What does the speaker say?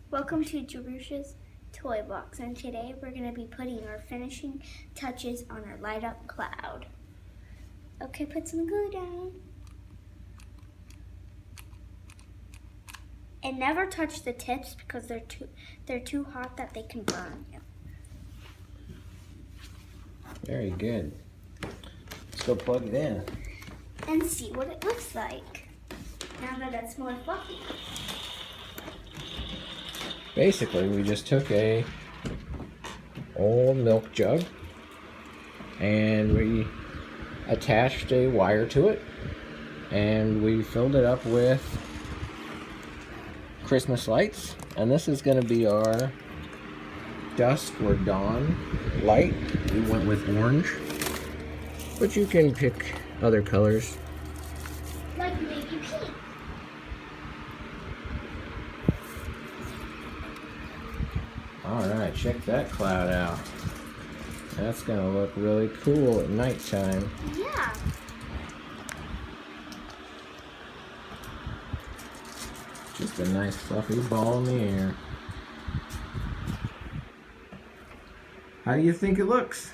Welcome to Jerusha's Toy Box, and today we're going to be putting our finishing touches on our light up cloud. Okay, put some glue down. And never touch the tips because they're too hot that they can burn you. Very good. Let's go plug it in. And see what it looks like now that it's more fluffy. Basically, we just took a old milk jug and we attached a wire to it and we filled it up with Christmas lights, and this is going to be our dusk or dawn light. We went with orange, but you can pick other colors. Like maybe pink. Alright, check that cloud out. That's gonna look really cool at nighttime. Yeah. Just a nice fluffy ball in the air. How do you think it looks?